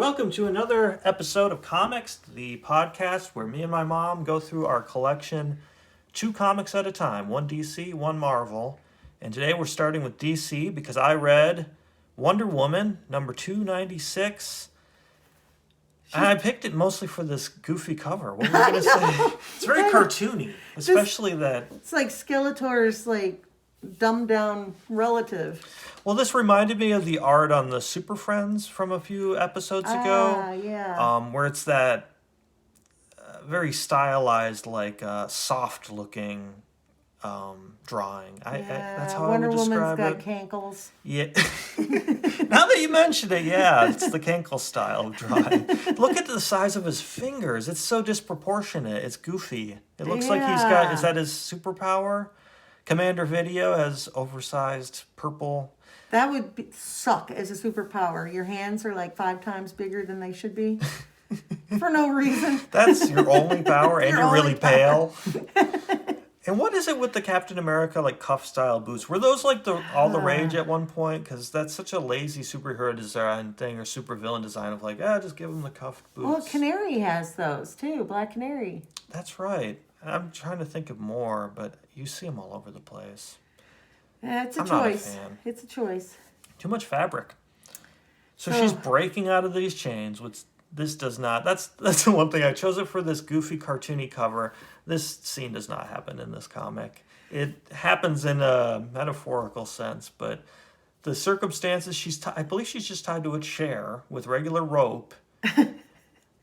Welcome to another episode of Comics, the podcast where me and my mom go through our collection, 2 comics at a time, one DC, one Marvel. And today we're starting with DC because I read Wonder Woman, number 296. And I picked it mostly for this goofy cover. What were you going to say? It's very cartoony, especially that... It's like Skeletor's, dumbed down relative. Well, this reminded me of the art on the Super Friends from a few episodes ago. Yeah. Where it's that very stylized, soft-looking drawing. That's how Wonder I would describe Woman's it. got cankles. Yeah. Now that you mention it, yeah, it's the Cankle style of drawing. Look at the size of his fingers. It's so disproportionate. It's goofy. It looks like he's got... Is that his superpower? Commander Video has oversized purple... That would suck as a superpower. Your hands are like 5 times bigger than they should be. For no reason. That's your only power, and you're really power. pale. And what is it with the Captain America, cuff style boots? Were those all the rage at one point? Because that's such a lazy superhero design thing or supervillain design of just give him the cuffed boots. Well, Canary has those too. Black Canary. That's right. I'm trying to think of more, but you see them all over the place. Yeah, it's a I'm choice. not a fan. It's a choice. Too much fabric. So she's breaking out of these chains, which this does not. That's the one thing I chose it for, this goofy cartoony cover. This scene does not happen in this comic. It happens in a metaphorical sense, but the circumstances, I believe she's just tied to a chair with regular rope.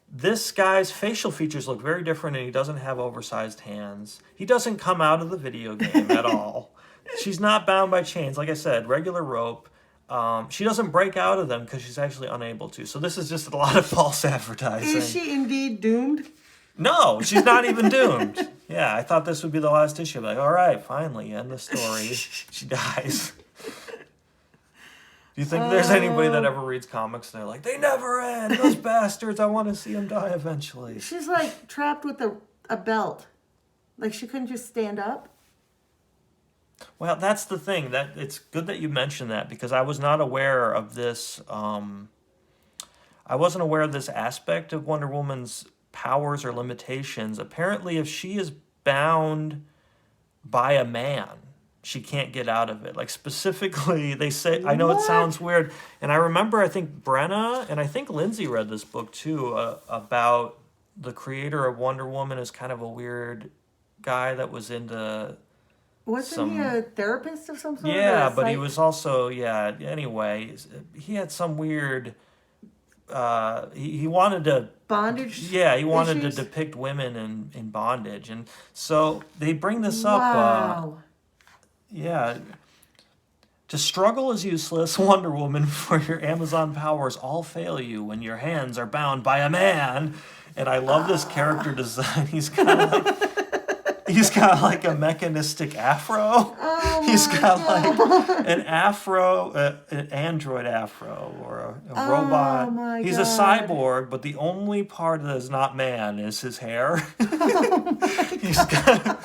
This guy's facial features look very different, and he doesn't have oversized hands. He doesn't come out of the video game at all. She's not bound by chains. Like I said, regular rope. She doesn't break out of them because she's actually unable to. So this is just a lot of false advertising. Is she indeed doomed? No, she's not even doomed. Yeah, I thought this would be the last issue. All right, finally, end the story. She dies. Do you think there's anybody that ever reads comics and they're like, they never end, those bastards, I want to see them die eventually? She's trapped with a belt. She couldn't just stand up. Well, that's the thing. That it's good that you mentioned that, because I was not aware of this. I wasn't aware of this aspect of Wonder Woman's powers or limitations. Apparently, if she is bound by a man, she can't get out of it. Specifically, they say, I know it sounds weird, and I remember, I think Brenna, and I think Lindsay read this book too, about the creator of Wonder Woman is kind of a weird guy that was into... Wasn't he a therapist of some sort? Yeah, but he was also, anyway, he had some weird, he wanted to... Bondage. Yeah, he wanted issues? to depict women in bondage. And so they bring this up. Wow. To struggle is useless, Wonder Woman, for your Amazon powers all fail you when your hands are bound by a man. And I love this character design. He's kind of a mechanistic afro. Oh He's got an afro, an android afro, or a robot. My He's God. a cyborg, but the only part that is not man is his hair. He's got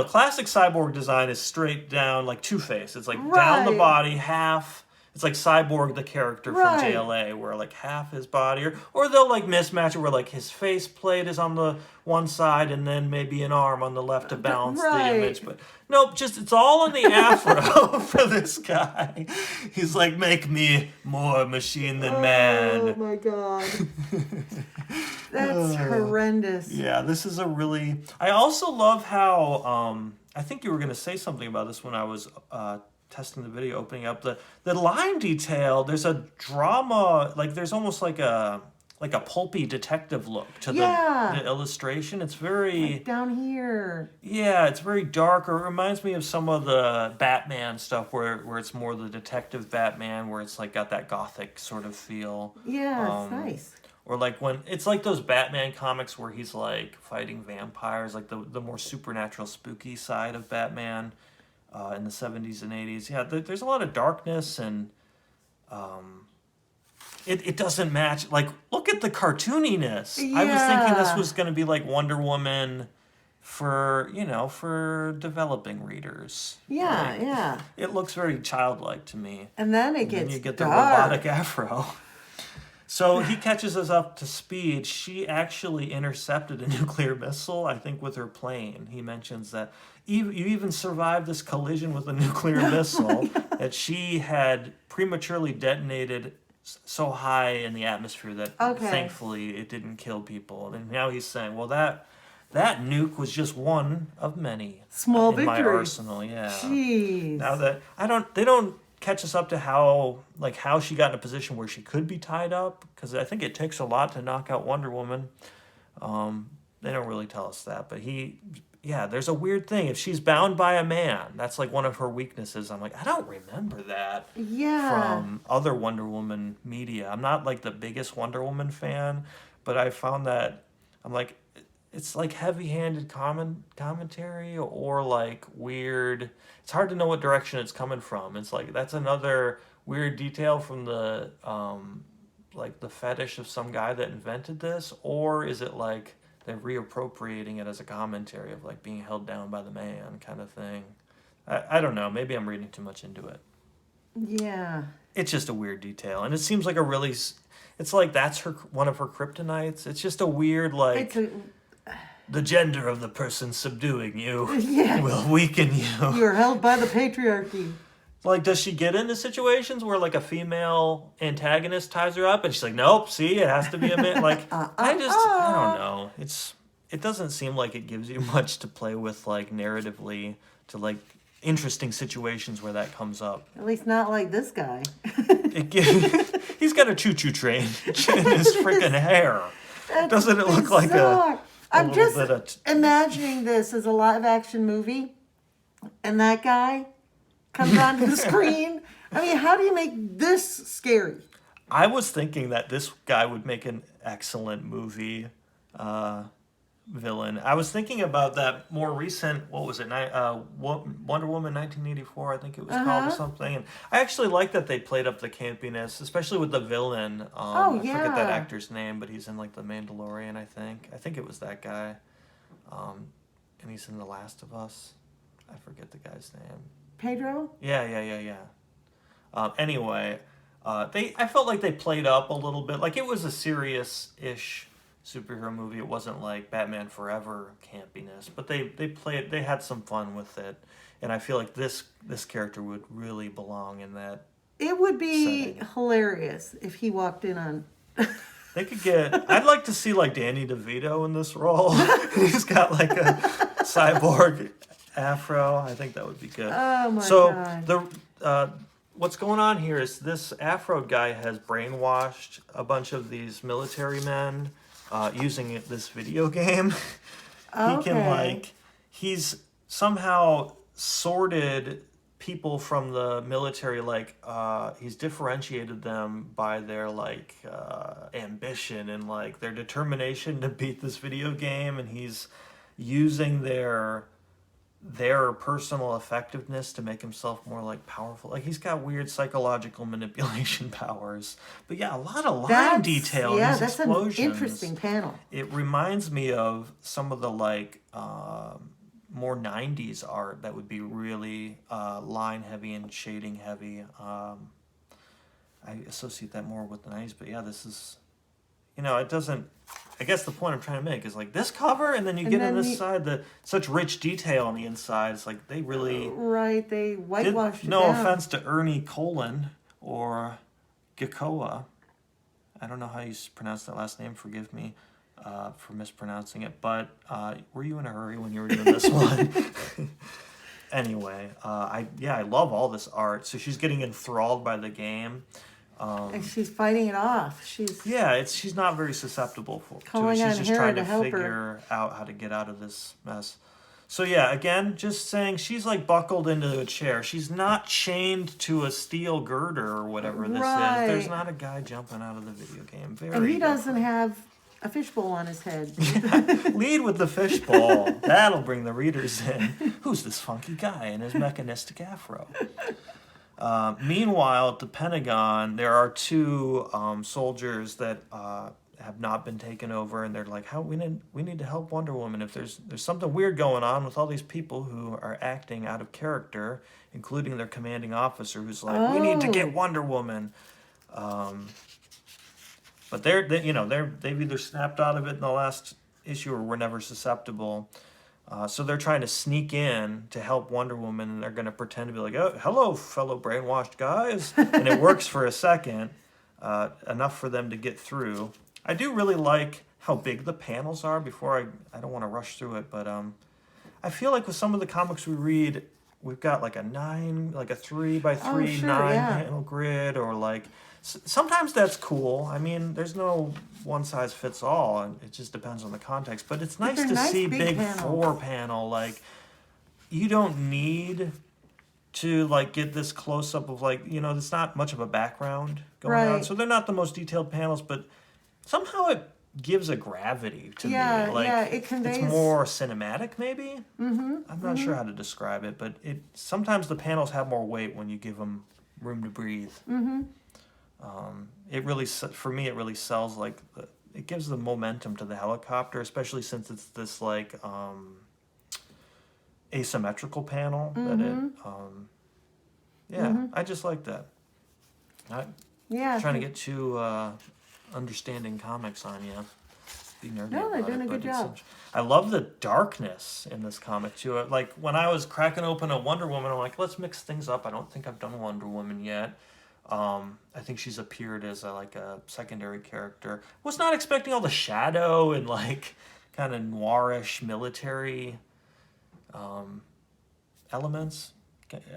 classic cyborg design is straight down, like Two-Face. It's down the body, half. It's like Cyborg, the character from JLA, where half his body, or they'll mismatch it where his face plate is on the one side and then maybe an arm on the left to balance the image. But nope, it's all on the afro for this guy. He's make me more machine than man. Oh my God. That's horrendous. Yeah, this is a really... I also love how... I think you were going to say something about this when I was... testing the video, opening up the line detail. There's a drama, there's almost like a pulpy detective look to the illustration. It's very down here. Yeah, it's very dark. Or it reminds me of some of the Batman stuff where it's more the detective Batman, where it's got that gothic sort of feel. Yeah, it's nice. Or when it's those Batman comics where he's fighting vampires, the more supernatural, spooky side of Batman. In the 70s and 80s. Yeah, there's a lot of darkness, and it doesn't match. Look at the cartooniness. Yeah. I was thinking this was going to be Wonder Woman for developing readers. Yeah, yeah. It looks very childlike to me. And then You get the dark. robotic afro. So he catches us up to speed. She actually intercepted a nuclear missile, I think, with her plane. He mentions that you even survived this collision with a nuclear missile that she had prematurely detonated so high in the atmosphere that thankfully it didn't kill people. And now he's saying, well, that nuke was just one of many Small in my victory. arsenal. Yeah. Jeez. Now that they don't catch us up to how she got in a position where she could be tied up, because I think it takes a lot to knock out Wonder Woman. They don't really tell us that, but there's a weird thing. If she's bound by a man, that's like one of her weaknesses. I'm like, I don't remember that from other Wonder Woman media. I'm not like the biggest Wonder Woman fan, but I found that I'm like, it's like heavy-handed commentary or like weird. It's hard to know what direction it's coming from. It's like that's another weird detail from the like the fetish of some guy that invented this, or is it like they're reappropriating it as a commentary of like being held down by the man kind of thing? I don't know. Maybe I'm reading too much into it. Yeah. It's just a weird detail, and it seems like a really. It's like that's one of her kryptonites. It's just a weird like. The gender of the person subduing you will weaken you. You're held by the patriarchy. Like, does she get into situations where, like, a female antagonist ties her up and she's like, nope, see, it has to be a man? Like, I don't know. It doesn't seem like it gives you much to play with, like, narratively to, like, interesting situations where that comes up. At least not like this guy. He's got a choo-choo train in his freaking hair. Doesn't it look like I'm just imagining this as a live action movie, and that guy comes onto the screen. I mean, how do you make this scary? I was thinking that this guy would make an excellent movie villain. I was thinking about that more recent, what was it, Wonder Woman 1984, I think it was called or something. And I actually like that they played up the campiness, especially with the villain. I forget that actor's name, but he's in like The Mandalorian, I think. I think it was that guy. And he's in The Last of Us. I forget the guy's name. Pedro? Yeah. Anyway, I felt like they played up a little bit. Like it was a serious-ish superhero movie. It wasn't like Batman Forever campiness, but they had some fun with it, and I feel like this character would really belong in that. It would be setting. hilarious if he walked in on. They could get. I'd like to see like Danny DeVito in this role. He's got like a cyborg afro. I think that would be good. Oh my God. So what's going on here is this afro guy has brainwashed a bunch of these military men. Using this video game. He can he's somehow sorted people from the military, he's differentiated them by their ambition and their determination to beat this video game, and he's using their personal effectiveness to make himself more powerful. He's got weird psychological manipulation powers. But yeah, a lot of line detail in these explosions. An interesting panel. It reminds me of some of the more 90s art that would be really line heavy and shading heavy. I associate that more with the 90s, but yeah, this is, it doesn't. I guess the point I'm trying to make is this cover, and then you get on this side, such rich detail on the inside. It's they really they whitewashed it No down. offense to Ernie Colin or Gikoa. I don't know how you pronounce that last name. Forgive me for mispronouncing it. But were you in a hurry when you were doing this one? Anyway, I love all this art. So she's getting enthralled by the game. And she's fighting it off. She's not very susceptible to it. She's just trying to figure out how to get out of this mess. So yeah, again, just saying she's buckled into a chair. She's not chained to a steel girder or whatever this is. There's not a guy jumping out of the video game. And he doesn't have a fishbowl on his head. Yeah, lead with the fishbowl. That'll bring the readers in. Who's this funky guy in his mechanistic afro? Meanwhile, at the Pentagon, there are two soldiers that have not been taken over, and they're "How we need to help Wonder Woman. If there's something weird going on with all these people who are acting out of character, including their commanding officer, who's we need to get Wonder Woman." But they've either snapped out of it in the last issue or were never susceptible. So they're trying to sneak in to help Wonder Woman, and they're going to pretend to be like, "Oh, hello, fellow brainwashed guys," and it works for a second, enough for them to get through. I do really like how big the panels are. I don't want to rush through it, but I feel like with some of the comics we read, we've got like a 3x3 sure, 9 panel grid, or like sometimes that's cool. I mean, there's no one size fits all, and it just depends on the context. But it's nice they're to nice see big big panels. 4 panel. Like, you don't need to like get this close up of like, it's not much of a background going on. Right. So they're not the most detailed panels, but somehow it gives a gravity to me. Like, it conveys. it's more cinematic, maybe. I'm not sure how to describe it, but sometimes the panels have more weight when you give them room to breathe. It really, for me, it really sells like it gives the momentum to the helicopter, especially since it's this like asymmetrical panel I just like that. Not trying to get too understanding comics on you. Be nerdy No, they're about doing it, a good but job. I love the darkness in this comic too. Like when I was cracking open a Wonder Woman, I'm like, let's mix things up. I don't think I've done Wonder Woman yet. I think she's appeared as a secondary character. Was not expecting all the shadow and like kind of noirish military elements.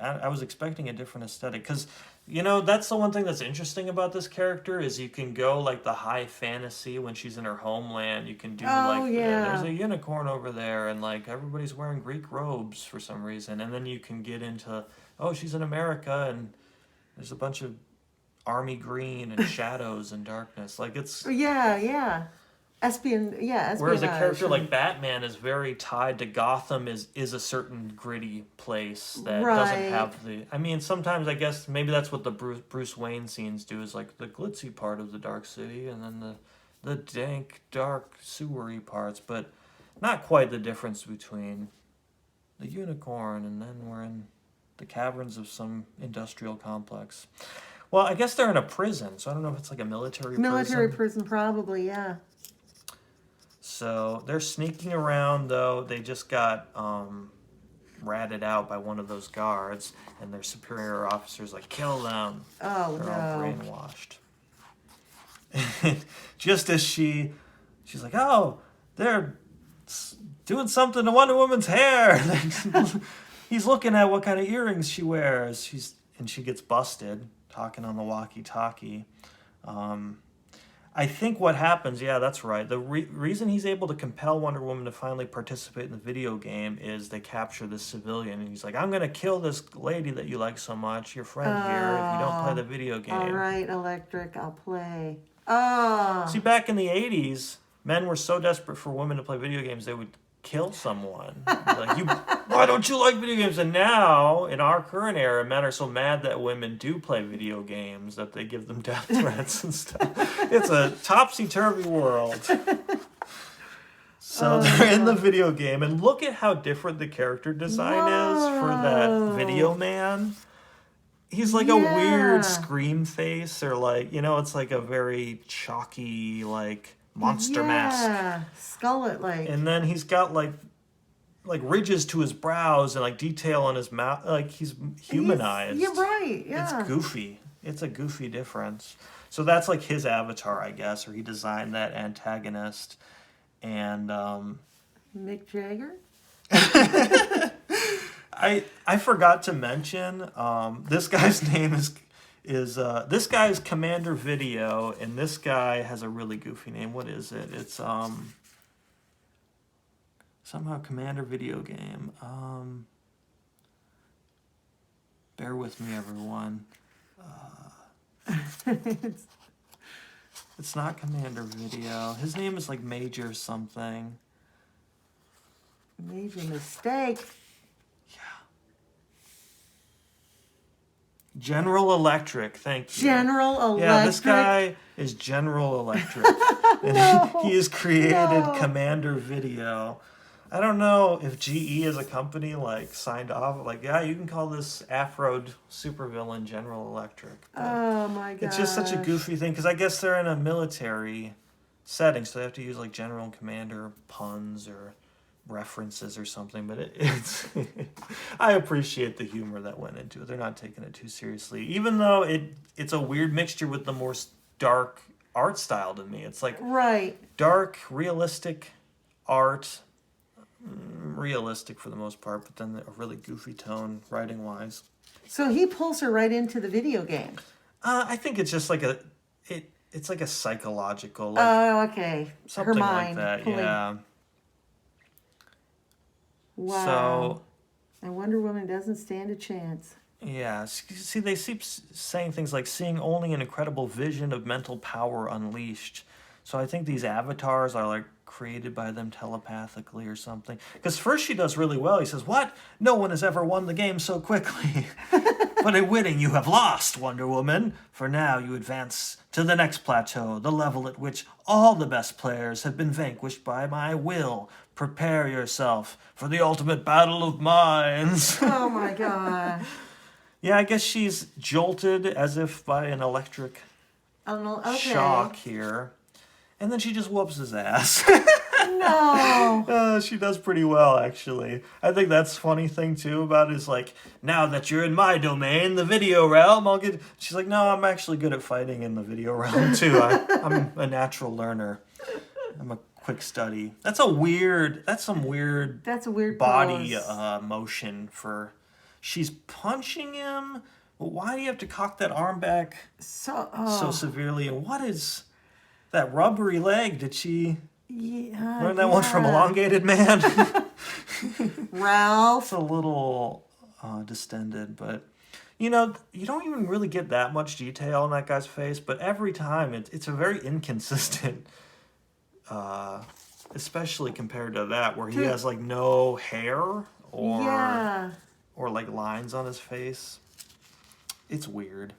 I was expecting a different aesthetic because that's the one thing that's interesting about this character is you can go like the high fantasy when she's in her homeland. You can do there's a unicorn over there and like everybody's wearing Greek robes for some reason, and then you can get into she's in America and there's a bunch of army green and shadows and darkness. Like it's espionage. Whereas a character like Batman is very tied to Gotham is a certain gritty place that doesn't have the. I mean, sometimes I guess maybe that's what the Bruce Wayne scenes do is like the glitzy part of the Dark City and then the dank, dark, sewery parts, but not quite the difference between the unicorn and then we're in the caverns of some industrial complex. Well, I guess they're in a prison, so I don't know if it's like a military prison, probably, yeah. So they're sneaking around, though. They just got ratted out by one of those guards, and their superior officer's like, kill them. Oh, they're all brainwashed. Just as she's like, oh, they're doing something to Wonder Woman's hair. He's looking at what kind of earrings she wears. She gets busted talking on the walkie-talkie. I think what happens, that's right. The reason he's able to compel Wonder Woman to finally participate in the video game is they capture this civilian, and he's like, I'm going to kill this lady that you like so much, your friend here, if you don't play the video game. All right, Electric, I'll play. See, back in the 80s, men were so desperate for women to play video games, they would kill someone. Like, why don't you like video games? And now, in our current era, men are so mad that women do play video games that they give them death threats and stuff. It's a topsy-turvy world. So they're in the video game, and look at how different the character design is for that video man. He's like a weird scream face, or like, it's like a very chalky, like, monster mask. Skullet like. And then he's got like ridges to his brows and like detail on his mouth. Like he's humanized. You're right. Yeah. It's goofy. It's a goofy difference. So that's like his avatar, I guess, or he designed that antagonist. And Mick Jagger. I forgot to mention this guy's name is this guy's Commander Video, and this guy has a really goofy name. What is it? It's somehow Commander Video Game. Bear with me, everyone. It's not Commander Video. His name is like Major something. Major mistake. General Electric, thank you. General Electric? Yeah, this guy is General Electric. And he has created Commander Video. I don't know if GE as a company like signed off, like, yeah, you can call this Afro supervillain General Electric. But Oh my gosh. it's just such a goofy thing because I guess they're in a military setting, so they have to use like General and Commander puns or references or something. But it's I appreciate the humor that went into it. They're not taking it too seriously, even though it's a weird mixture with the more dark art style to me. It's like Right. dark, realistic art, realistic for the most part, but then a really goofy tone writing wise. So he pulls her right into the video game. I think it's just like it's like a psychological, like Oh, okay. something Her like mind. that. pulling- Yeah. Wow. So And Wonder Woman doesn't stand a chance. yeah, see, they keep saying things like seeing only an incredible vision of mental power unleashed. So I think these avatars are like created by them telepathically or something. Because first she does really well. He says, "What? No one has ever won the game so quickly." But in winning, you have lost, Wonder Woman. For now, you advance to the next plateau, the level at which all the best players have been vanquished by my will. Prepare yourself for the ultimate battle of minds. Oh my gosh. Yeah, I guess she's jolted as if by an electric Okay. shock here. And then she just whoops his ass. No. She does pretty well, actually. I think that's funny thing, too, about it is like, now that you're in my domain, the video realm, I'll get... She's like, no, I'm actually good at fighting in the video realm, too. I'm a natural learner. I'm a quick study. That's some weird That's a weird body pose. motion for... She's punching him, but why do you have to cock that arm back So so severely? And what is that rubbery leg? Did she yeah, learn that one from Elongated Man? Ralph. It's a little distended, but you know, you don't even really get that much detail on that guy's face, but every time it's a very inconsistent, especially compared to that where he has like no hair or Yeah. or like lines on his face. It's weird.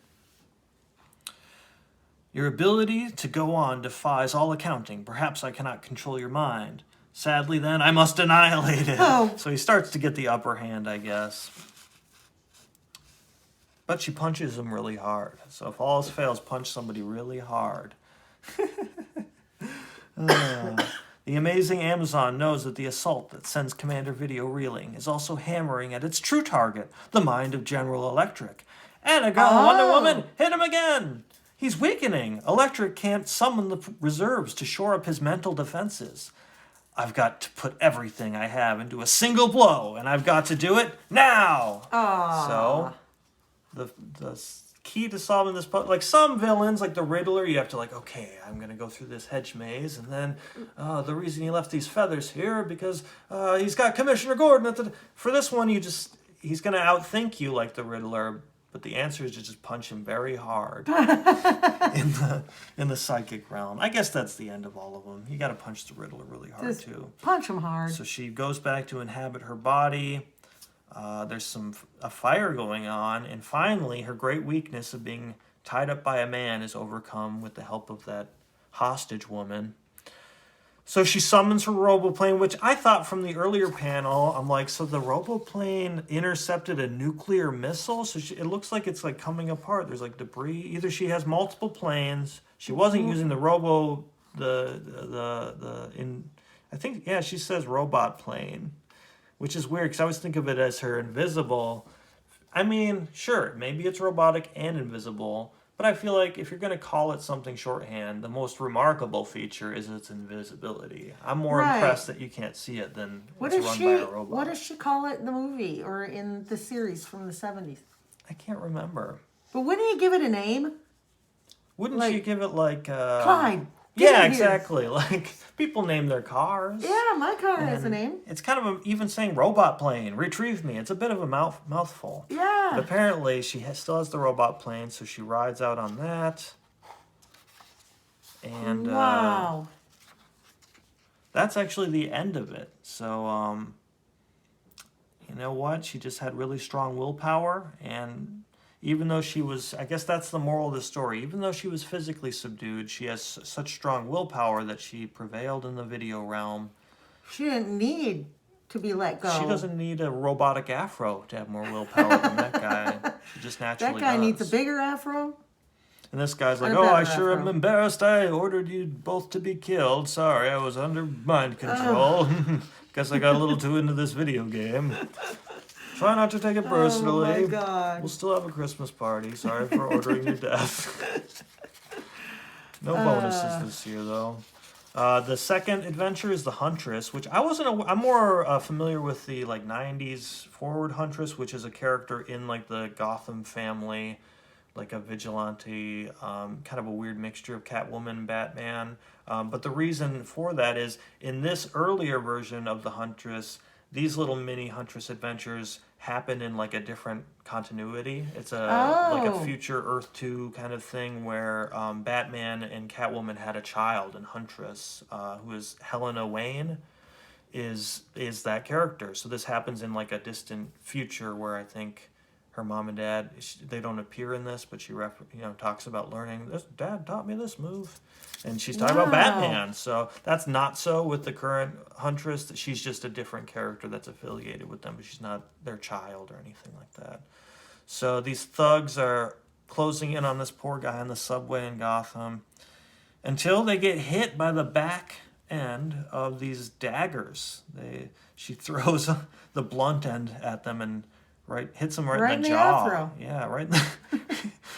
Your ability to go on defies all accounting. Perhaps I cannot control your mind. Sadly, then, I must annihilate it. Oh. So he starts to get the upper hand, I guess. But she punches him really hard. So if all else fails, punch somebody really hard. The amazing Amazon knows that the assault that sends Commander Video reeling is also hammering at its true target, the mind of General Electric. And a girl, Wonder Woman, hit him again! He's weakening. Electric can't summon the reserves to shore up his mental defenses. I've got to put everything I have into a single blow, and I've got to do it now! So, the key to solving this like some villains like the Riddler, you have to like, okay, I'm gonna go through this hedge maze, and then the reason he left these feathers here because he's got Commissioner Gordon at the... For this one, he's gonna outthink you like the Riddler, but the answer is to just punch him very hard in the psychic realm. I guess that's the end of all of them. You got to punch the Riddler really hard Just too. punch him hard. So she goes back to inhabit her body. There's a fire going on, and finally, her great weakness of being tied up by a man is overcome with the help of that hostage woman. So she summons her roboplane, which I thought from the earlier panel, I'm like, so the roboplane intercepted a nuclear missile? So it looks like it's like coming apart. There's like debris. Either she has multiple planes. She wasn't using the I think, yeah, she says robot plane, which is weird because I always think of it as her invisible. I mean, sure, maybe it's robotic and invisible, but I feel like if you're going to call it something shorthand, the most remarkable feature is its invisibility. I'm more impressed that you can't see it than it's run by a robot. What does she call it in the movie or in the series from the 70s? I can't remember. But wouldn't you give it a name? Wouldn't you give it like... Clyde. Yeah, exactly. Like, people name their cars. Yeah, my car has a name. It's kind of even saying robot plane, retrieve me. It's a bit of a mouthful. Yeah. But apparently, she still has the robot plane, so she rides out on that. And wow. That's actually the end of it. So, you know what? She just had really strong willpower, and even though she was, I guess that's the moral of the story, even though she was physically subdued, she has such strong willpower that she prevailed in the video realm. She didn't need to be let go. She doesn't need a robotic afro to have more willpower than that guy. She just naturally That guy does. needs a bigger afro. And this guy's like, Or a oh, I better sure am afro. embarrassed. I ordered you both to be killed. Sorry, I was under mind control. Guess I got a little too into this video game. Try not to take it personally. Oh my God. We'll still have a Christmas party. Sorry for ordering your death. No bonuses this year, though. The second adventure is the Huntress, which I wasn't. I'm more familiar with the like '90s Forward Huntress, which is a character in like the Gotham family, like a vigilante, kind of a weird mixture of Catwoman and Batman. But the reason for that is in this earlier version of the Huntress, these little mini Huntress adventures happen in like a different continuity. It's like a Oh. future Earth 2 kind of thing where Batman and Catwoman had a child, and Huntress, who is Helena Wayne, is that character. So this happens in like a distant future where I think her mom and dad, they don't appear in this, but she talks about learning. This dad taught me this move, and she's talking about Wow. Batman. So that's not so with the current Huntress. She's just a different character that's affiliated with them, but she's not their child or anything like that. So these thugs are closing in on this poor guy on the subway in Gotham until they get hit by the back end of these daggers. She throws the blunt end at them and hits him right in the jaw. afro. Yeah, right.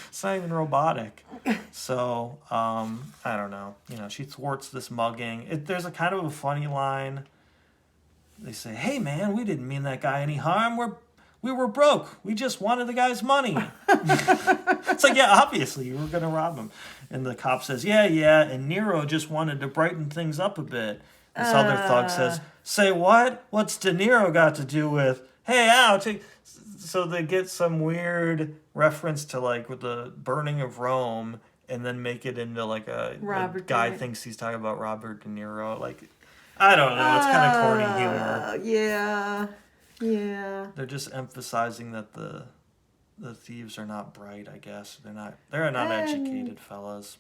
It's not even robotic. So I don't know. She thwarts this mugging. There's a kind of a funny line. They say, "Hey man, we didn't mean that guy any harm. We were broke. We just wanted the guy's money." It's like, yeah, obviously you were gonna rob him. And the cop says, yeah, and Nero just wanted to brighten things up a bit. This other thug says, "Say what? What's De Niro got to do with? Hey, ouch!" So they get some weird reference to like with the burning of Rome, and then make it into like a guy thinks he's talking about Robert De Niro. Like, I don't know. It's kind of corny humor. Yeah. They're just emphasizing that the thieves are not bright. I guess they're not educated fellas.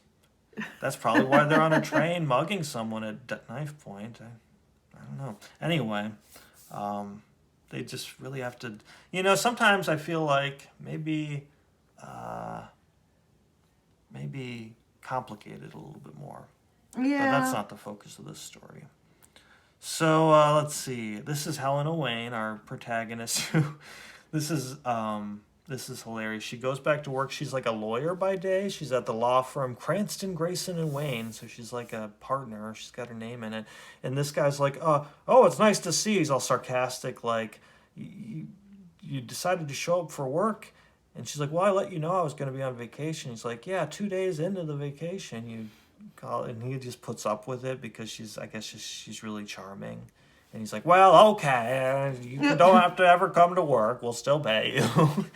That's probably why they're on a train mugging someone at knife point. I don't know. Anyway, they just really have to. Sometimes I feel like maybe complicate it a little bit more. Yeah. But that's not the focus of this story. So let's see. This is Helena Wayne, our protagonist. This is hilarious. She goes back to work. She's like a lawyer by day. She's at the law firm Cranston, Grayson, and Wayne. So she's like a partner. She's got her name in it. And this guy's like, oh, it's nice to see. He's all sarcastic, like, you decided to show up for work? And she's like, well, I let you know I was going to be on vacation. He's like, yeah, 2 days into the vacation, you call. And he just puts up with it because she's really charming. And he's like, well, okay, you don't have to ever come to work. We'll still pay you.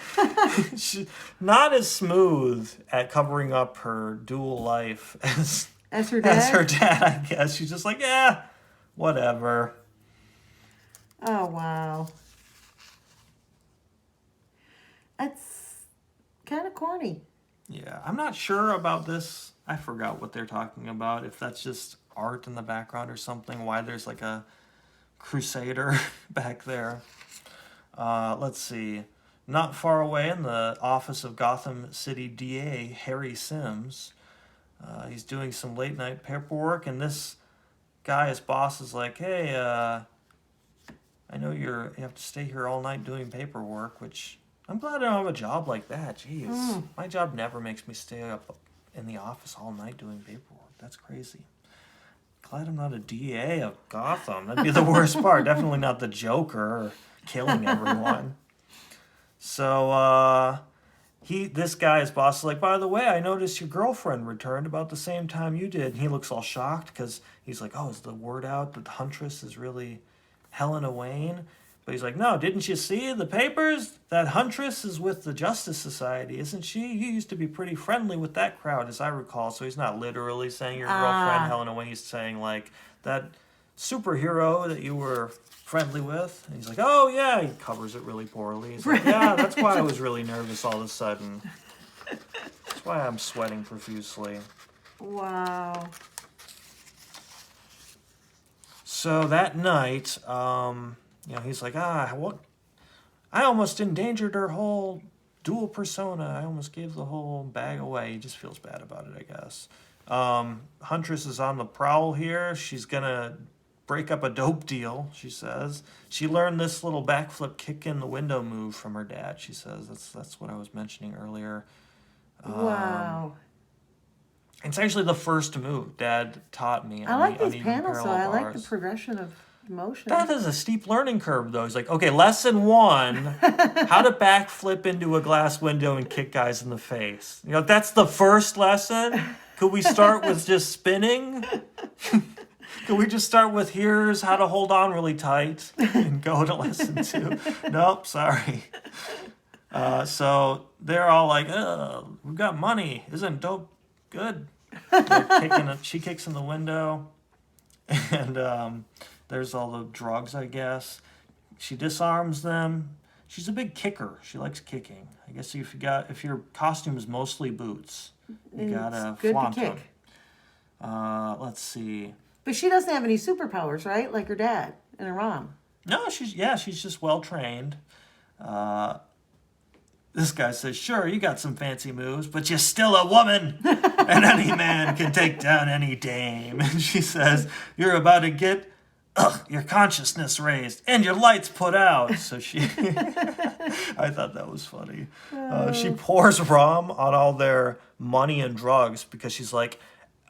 She's not as smooth at covering up her dual life As her dad? as her dad, I guess. She's just like, yeah, whatever. Oh, wow. That's kind of corny. Yeah, I'm not sure about this. I forgot what they're talking about. If that's just art in the background or something. Why there's like a crusader back there. Let's see. Not far away in the office of Gotham City DA Harry Sims. He's doing some late night paperwork, and this guy, his boss, is like, hey, I know you have to stay here all night doing paperwork, which I'm glad I don't have a job like that. Jeez. My job never makes me stay up in the office all night doing paperwork. That's crazy. Glad I'm not a DA of Gotham. That'd be the worst part. Definitely not the Joker or killing everyone. So, this guy's boss is like, by the way, I noticed your girlfriend returned about the same time you did. And he looks all shocked because he's like, oh, is the word out that the Huntress is really Helena Wayne? But he's like, no, didn't you see the papers? That Huntress is with the Justice Society, isn't she? You used to be pretty friendly with that crowd, as I recall. So he's not literally saying your girlfriend, Helena Wayne. He's saying, like, that superhero that you were friendly with. And he's like, oh, yeah. He covers it really poorly. He's like, yeah, that's why I was really nervous all of a sudden. That's why I'm sweating profusely. Wow. So that night, he's like, what? I almost endangered her whole dual persona. I almost gave the whole bag away. He just feels bad about it, I guess. Huntress is on the prowl here. She's gonna break up a dope deal, she says. She learned this little backflip kick in the window move from her dad, she says. That's what I was mentioning earlier. Wow. It's actually the first move Dad taught me. I like on these even panels, so parallel I like the bars. progression of motion. That is a steep learning curve, though. He's like, okay, lesson 1, how to backflip into a glass window and kick guys in the face. That's the first lesson. Could we start with just spinning? Could we just start with here's how to hold on really tight and go to lesson 2? Nope, sorry. So they're all like, we've got money. Isn't dope good? She kicks in the window, and there's all the drugs, I guess. She disarms them. She's a big kicker. She likes kicking. I guess if your costume is mostly boots, you gotta flaunt them. Let's see. But she doesn't have any superpowers, right? Like her dad and her mom. No, she's just well trained. This guy says, sure, you got some fancy moves, but you're still a woman, and any man can take down any dame. And she says, you're about to get your consciousness raised and your lights put out. So I thought that was funny. She pours rum on all their money and drugs because she's like,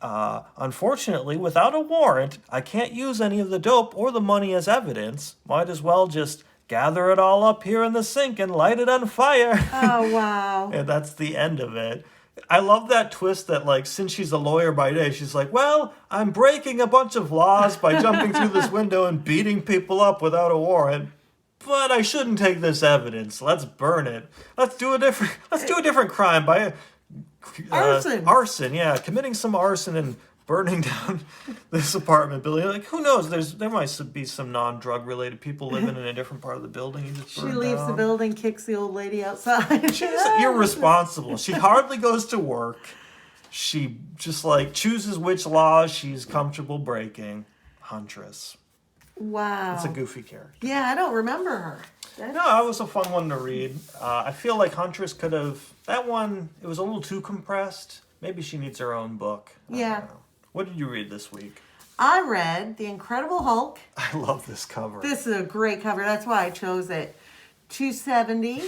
unfortunately, without a warrant, I can't use any of the dope or the money as evidence. Might as well just gather it all up here in the sink and light it on fire. Oh, wow. And that's the end of it. I love that twist that, like, since she's a lawyer by day, she's like, well, I'm breaking a bunch of laws by jumping through this window and beating people up without a warrant. But I shouldn't take this evidence. Let's burn it. Let's do a different crime by arson. Yeah, committing some arson and burning down this apartment building. Like, who knows? There might be some non-drug related people living in a different part of the building. You just She leaves the building, kicks the old lady outside. She's irresponsible. She hardly goes to work. She just chooses which laws she's comfortable breaking. Huntress. Wow. It's a goofy character. Yeah, I don't remember her. No, that was a fun one to read. I feel like Huntress could have... That one, it was a little too compressed. Maybe she needs her own book. Yeah. I don't know. What did you read this week? I read The Incredible Hulk. I love this cover. This is a great cover. That's why I chose it. 270,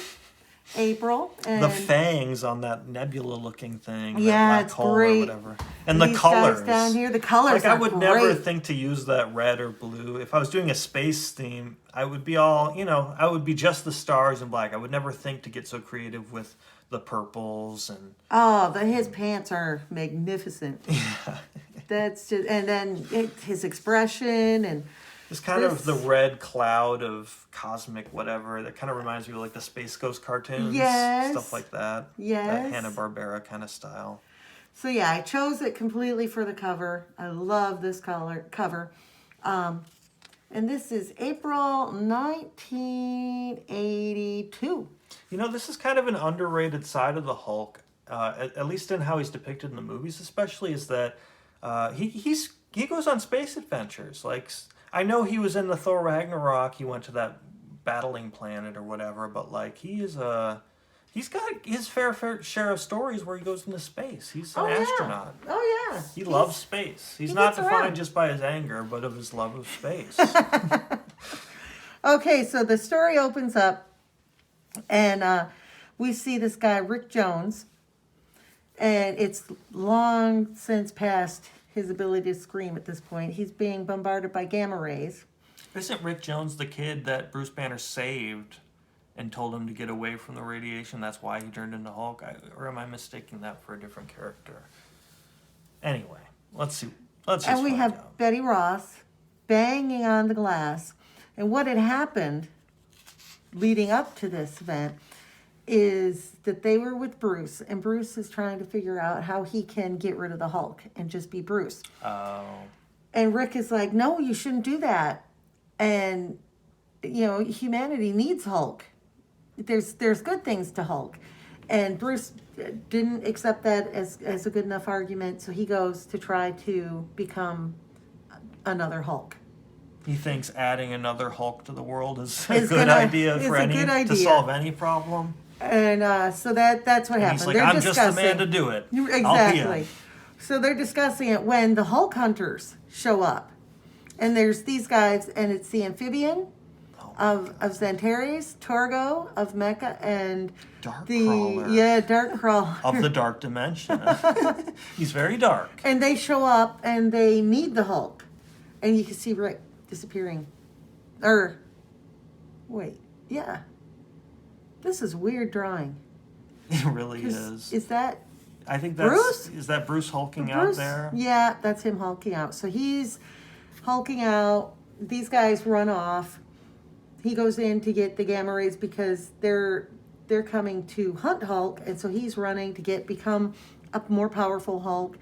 April. And the fangs on that nebula-looking thing. Yeah, that it's black hole great. Or whatever. And the these colors. guys down here, the colors I are would great. never think to use that red or blue. If I was doing a space theme, I would be I would be just the stars and black. I would never think to get so creative with the purples and... Oh, his pants are magnificent. Yeah. That's just, and then his expression and... It's kind of the red cloud of cosmic whatever. That kind of reminds me of like the Space Ghost cartoons. Yes. Stuff like that. Yes. That Hanna-Barbera kind of style. So yeah, I chose it completely for the cover. I love this cover. And this is April 1982. This is kind of an underrated side of the Hulk, at least in how he's depicted in the movies especially, is that he goes on space adventures. Like, I know he was in the Thor Ragnarok, he went to that battling planet or whatever, but like he's got his fair share of stories where he goes into space. He's an astronaut. Oh yeah. He loves space. He's not defined just by his anger, but of his love of space. Okay, so the story opens up and we see this guy, Rick Jones, and it's long since past his ability to scream at this point. He's being bombarded by gamma rays. Isn't Rick Jones the kid that Bruce Banner saved and told him to get away from the radiation? That's why he turned into Hulk? Or am I mistaking that for a different character? Anyway, let's see. And we have Betty Ross banging on the glass. And what had happened leading up to this event is that they were with Bruce, and Bruce is trying to figure out how he can get rid of the Hulk and just be Bruce. Oh. And Rick is like, no, you shouldn't do that. And, humanity needs Hulk. There's good things to Hulk. And Bruce didn't accept that as a good enough argument, so he goes to try to become another Hulk. He thinks adding another Hulk to the world is a It's good gonna- idea it's for a good to idea. solve any problem. And so that's what And happened. he's like, They're I'm discussing. just the man to do it. I'll be Exactly. him. So they're discussing it when the Hulk hunters show up. And there's these guys, and it's the amphibian of Xantares, Torgo of Mecha, and Darkcrawler. Darkcrawler. Of the dark dimension. He's very dark. And they show up and they need the Hulk. And you can see Rick disappearing. Wait, yeah. This is weird drawing. It really is. Is that I think that's Bruce? Is that Bruce hulking Bruce? out there? Yeah, that's him hulking out. So he's hulking out. These guys run off. He goes in to get the gamma rays because they're coming to hunt Hulk, and so he's running to become a more powerful Hulk.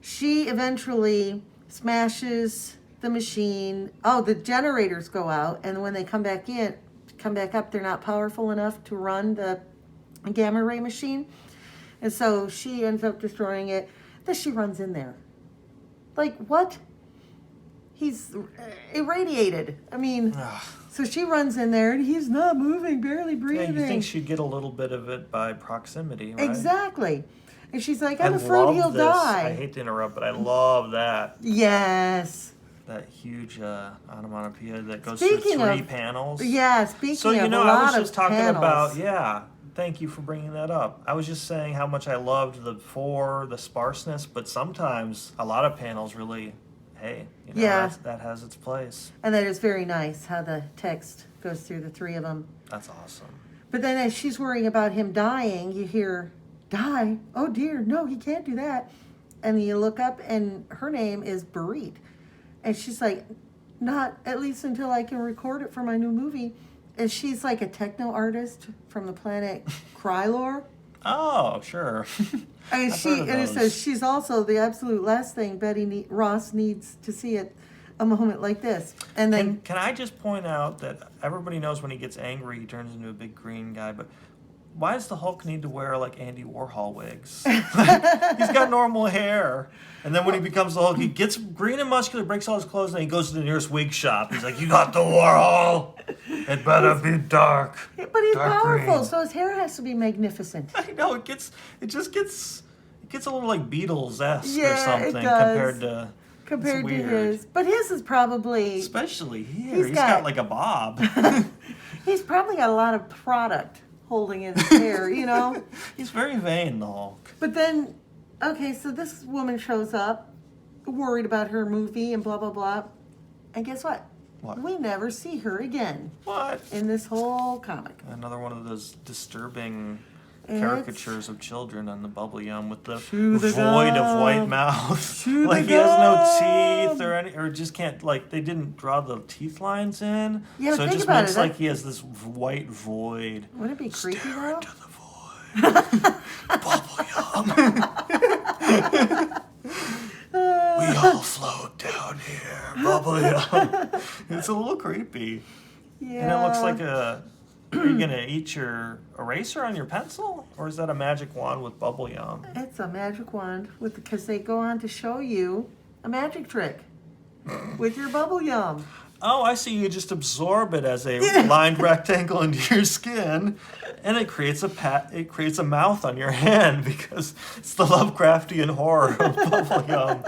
She eventually smashes the machine. Oh, the generators go out, and when they come back up, they're not powerful enough to run the gamma ray machine. And so she ends up destroying it. Then she runs in there. Like, what? He's irradiated. I mean, so she runs in there and he's not moving, barely Yeah, breathing. you think she'd get a little bit of it by proximity, right? Exactly. And she's like, I'm I afraid love he'll this. die. I hate to interrupt, but I love that. Yes. That huge onomatopoeia that goes Speaking through 3 of- panels. Yeah, speaking So, of you know, a lot I was of just talking panels. about, thank you for bringing that up. I was just saying how much I loved the sparseness, but sometimes a lot of panels really, Yeah. that has its place. And that is very nice how the text goes through the 3 of them. That's awesome. But then as she's worrying about him dying, you hear, die? Oh dear, no, he can't do that. And you look up and her name is Barit. And she's like, not at least until I can record it for my new movie. And she's like a techno artist from the planet Krylor. Oh, sure. And I've heard of it those. says she's also the absolute last thing Ross needs to see at a moment like this. And then Can I just point out that everybody knows when he gets angry, he turns into a big green guy, but why does the Hulk need to wear like Andy Warhol wigs? He's got normal hair. And then when he becomes the Hulk, he gets green and muscular, breaks all his clothes, and he goes to the nearest wig shop. He's like, you got the Warhol. It better be dark. but he's Dark powerful, green. so his hair has to be magnificent. I know, it gets a little like Beatles-esque Yeah, or it something does. it's Compared to weird. his. But his is probably, Especially here. He's He's got- got like a bob. he's probably got a lot of product holding his hair, you know? He's very vain, the Hulk. But then, okay, so this woman shows up, worried about her movie and blah, blah, blah. And guess what? What? We never see her again What? in this whole comic. Another one of those disturbing It's- caricatures of children on the Bubble Yum with the Chew the void of gum. white mouth. Chew Like the he has no gum. teeth or just can't, like, they didn't draw the teeth lines in. Yeah, so it think just about makes it. like he has this white void. Wouldn't it be creepy though? Into the void. Bubble Yum. We all float down here. Bubble Yum. It's a little creepy. Yeah. And it looks like are you gonna eat your eraser on your pencil, or is that a magic wand with bubble yum? It's a magic wand because they go on to show you a magic trick with your bubble yum. Oh, I see. You just absorb it as a lined rectangle into your skin, and it creates a mouth on your hand because it's the Lovecraftian horror of bubble yum.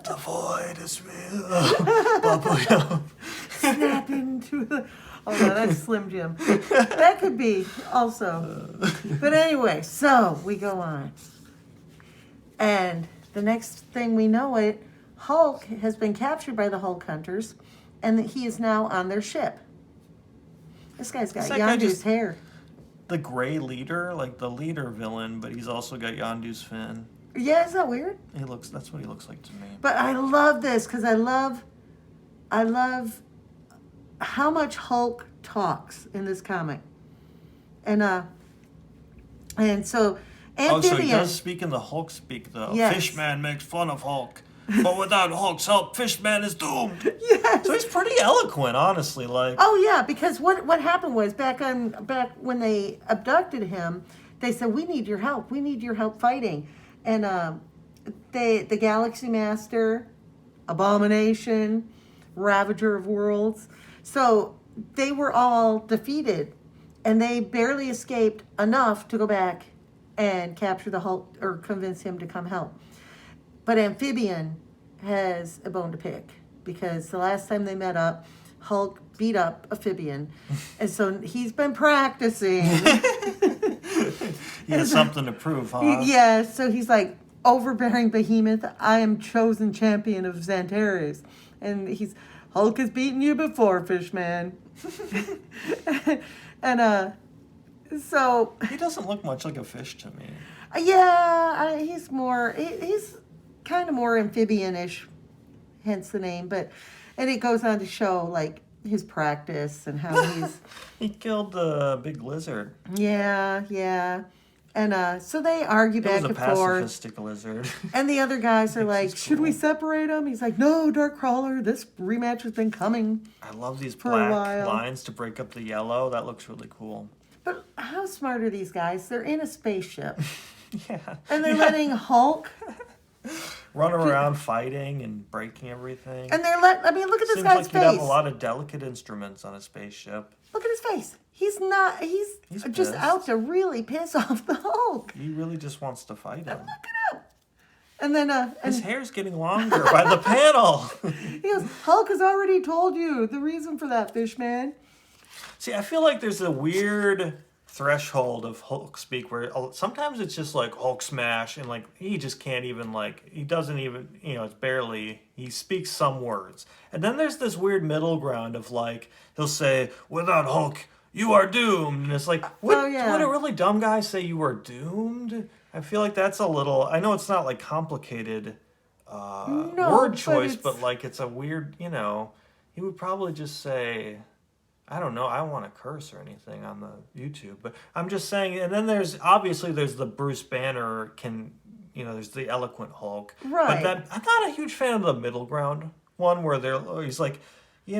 The void is real. Bubble yum. Snap into the. Oh no, that's Slim Jim. That could be also. But anyway, so we go on. And the next thing we know Hulk has been captured by the Hulk hunters, and that he is now on their ship. This guy's got That guy Yondu's just- hair. The gray leader, like the leader villain, but he's also got Yondu's fin. Yeah, is that weird? That's what he looks like to me. But I love this because I love how much Hulk talks in this comic. And so Oh, so he Amphibian. does speak in the Hulk speak, though. Yes. Fishman makes fun of Hulk. But without Hulk's help, Fishman is doomed. Yes. So he's pretty eloquent, honestly. Like, Oh yeah, because what happened was back when they abducted him, they said we need your help. We need your help fighting, and the Galaxy Master, Abomination, Ravager of Worlds. So they were all defeated, and they barely escaped enough to go back and capture the Hulk or convince him to come help. But Amphibian has a bone to pick because the last time they met up, Hulk beat up Amphibian, and so he's been practicing. He has something to prove, huh? Yeah, so he's like, overbearing behemoth, I am chosen champion of Xantares. And Hulk has beaten you before, Fishman. and so he doesn't look much like a fish to me. Yeah, he's kind of more amphibian-ish, hence the name. And it goes on to show like his practice and how he's he killed the big lizard. Yeah. And so they argue back and forth. It was a pacifistic lizard. And the other guys are like, should we separate them? He's like, no, Darkcrawler, this rematch has been coming. I love these black lines to break up the yellow. That looks really cool. But how smart are these guys? They're in a spaceship. Yeah. And they're letting Hulk run around fighting and breaking everything. And look at this Seems guy's like face. He'd have a lot of delicate instruments on a spaceship. Look at his face. He's just pissed. out to really piss off the Hulk. He really just wants to fight him. Look at him. And then his hair's getting longer by the panel. He goes, Hulk has already told you the reason for that, Fishman. See, I feel like there's a weird threshold of Hulk speak where sometimes it's just like Hulk smash and like he just can't even he doesn't even, it's barely, he speaks some words. And then there's this weird middle ground of like, he'll say, without Hulk, you are doomed. And it's like, would a really dumb guy say you are doomed? I feel like that's a little, I know it's not like complicated word choice, but like it's a weird, he would probably just say, I don't know, I don't want to curse or anything on the YouTube, but I'm just saying, and then there's the Bruce Banner there's the eloquent Hulk. Right. But I'm not a huge fan of the middle ground one where he's like, he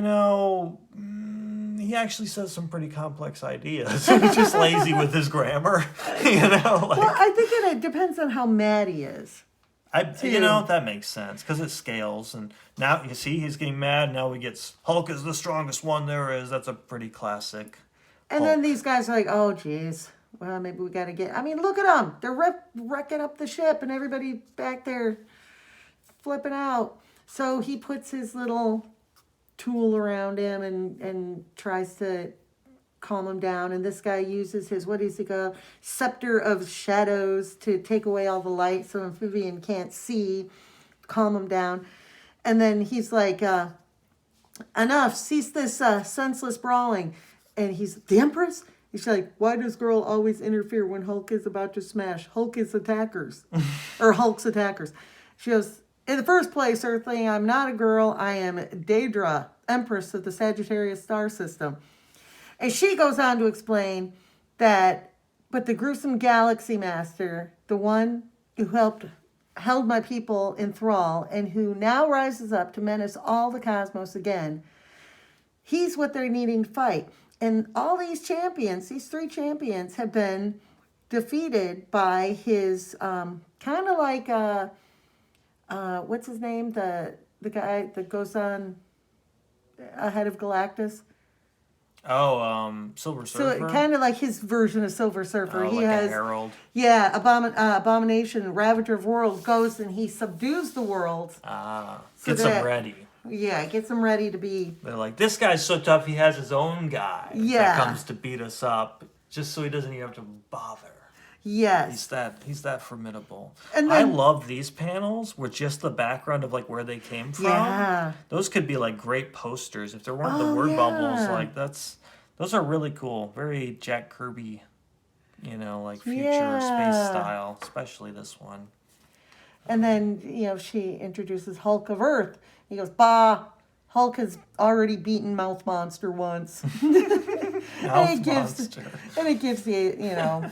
actually says some pretty complex ideas. He's just lazy with his grammar, Well, I think it depends on how mad he is. That makes sense because it scales. And now, you see, he's getting mad. Now Hulk is the strongest one there is. That's a pretty classic And Hulk. then these guys are like, oh, geez. Well, maybe we got to look at them. They're wrecking up the ship and everybody back there flipping out. So he puts his little tool around him and tries to calm him down. And this guy uses his, scepter of shadows to take away all the light so Amphibian can't see, calm him down. And then he's like, enough, cease this senseless brawling. And he's, the Empress? He's like, why does girl always interfere when Hulk is about to smash? Hulk's attackers. She goes, in the first place, Earthling, I'm not a girl. I am Daedra, Empress of the Sagittarius star system. And she goes on to explain but the gruesome Galaxy Master, the one who held my people in thrall and who now rises up to menace all the cosmos again, he's what they're needing to fight. And all these three champions have been defeated by his kind of like what's his name? The guy that goes on ahead of Galactus. Oh, Silver Surfer? So kind of like his version of Silver Surfer. He has a herald. Yeah, Abomination, Ravager of Worlds, goes and he subdues the world. Gets them ready. Yeah, gets them ready to be... They're like, this guy's so tough, he has his own guy that comes to beat us up, just so he doesn't even have to bother. Yes. He's that formidable. And then, I love these panels with just the background of like where they came from. Yeah. Those could be like great posters if there weren't the word bubbles. Like those are really cool. Very Jack Kirby, like future space style, especially this one. And then, she introduces Hulk of Earth. He goes, bah, Hulk has already beaten Mouth Monster once. Mouth Monster. And it gives the,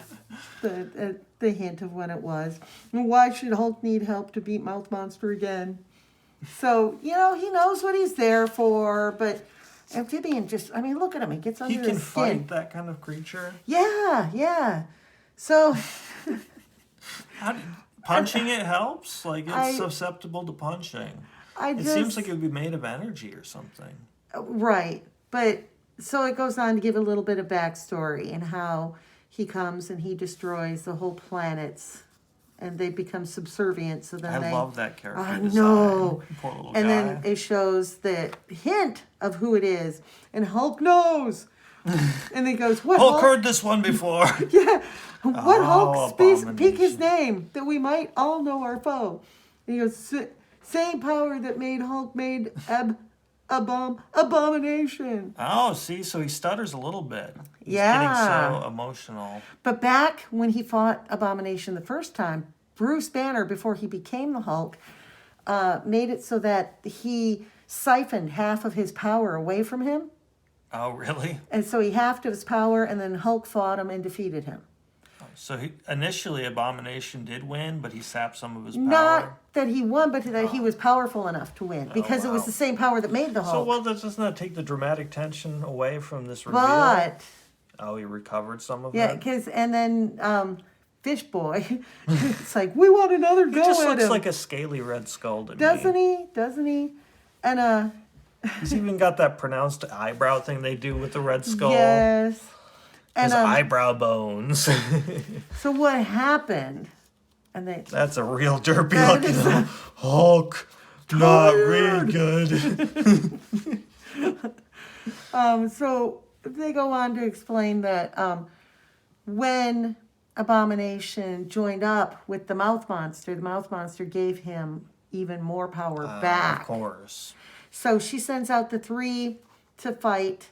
the hint of when it was. And why should Hulk need help to beat Mouth Monster again? So, he knows what he's there for, but Amphibian look at him. He gets under his skin. He can fight that kind of creature? Yeah. So... Punching it helps? Like, it's I- susceptible to punching. I It just seems like it would be made of energy or something. right, but so it goes on to give a little bit of backstory and how he comes and he destroys the whole planets, and they become subservient. So then I love that character I design. know. Poor little And guy. then it shows the hint of who it is, and Hulk knows. And he goes, "What Hulk heard this one before. Yeah, what Oh, Hulk speak his Abomination. name that we might all know our foe." And he goes, "Same power that made Hulk made Abomination." Oh, see, so he stutters a little bit. He's Yeah. getting so emotional. But back when he fought Abomination the first time, Bruce Banner, before he became the Hulk, made it so that he siphoned half of his power away from him. Oh, really? And so he halved his power, and then Hulk fought him and defeated him. So initially Abomination did win, but he sapped some of his power. Not that he won, but that he was powerful enough to win, because it was wow. the same power that made the Hulk. So, well, doesn't that take the dramatic tension away from this reveal? But Oh, he recovered some of yeah, it? because and then Fish Boy, it's like, we want another He go just at looks him, like a scaly Red Skull to doesn't me. he? Doesn't he? And He's even got that pronounced eyebrow thing they do with the Red Skull. yes, His and eyebrow bones. so what happened? And they That's a real derpy That looking is Hulk. Not Tired. really good. So they go on to explain that when Abomination joined up with the Mouth Monster gave him even more power back. Of course. So she sends out the three to fight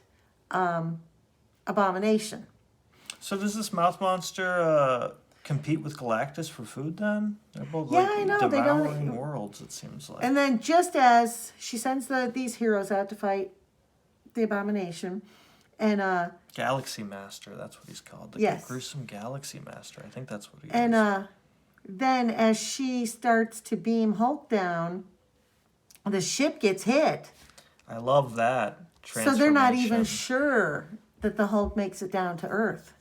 Abomination. So does this mouth monster compete with Galactus for food then? They're both Yeah, like I know, they don't- devouring worlds, it seems like. And then just as she sends these heroes out to fight the Abomination, and Galaxy Master, that's what he's called. The Yes. gruesome Galaxy Master. I think that's what he and is. then as she starts to beam Hulk down, the ship gets hit. I love that So they're not even transformation. sure that the Hulk makes it down to Earth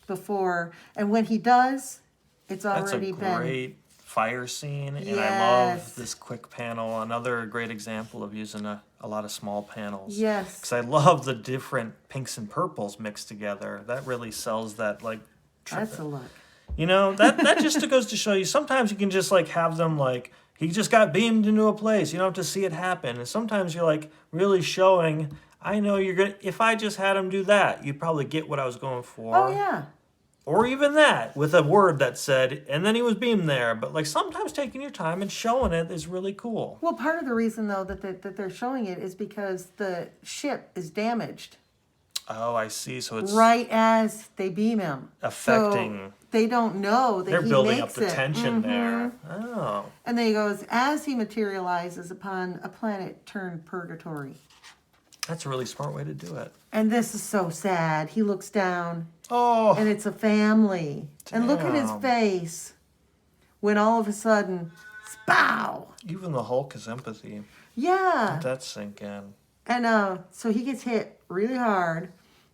before, and when he does, it's That's a already been. great fire scene, and I Yes. love this quick panel. Another great example of using a lot of small panels. Yes. Because I love the different pinks and purples mixed together. That really sells that, like, That's a look. you know, that just goes to show you sometimes you can just like have them like he just got beamed into a place. You don't have to see it happen. And sometimes you're like really showing, I know you're gonna if I just had him do that, you'd probably get what I was going for. Oh yeah. Or even that with a word that said, and then he was beamed there. But like sometimes taking your time and showing it is really cool. Well, part of the reason though that they're showing it is because the ship is damaged Oh, I see. So it's right as they beam him. affecting. So they don't know that They're he building makes up the it. tension there. Mhm. Oh. And then he goes, as he materializes upon a planet turned purgatory. That's a really smart way to do it. And this is so sad. He looks down Oh. and it's a family. And look at his Damn. face when all of a sudden, spow. Even the Hulk has empathy. Yeah. Let that sink in. And so he gets hit really hard.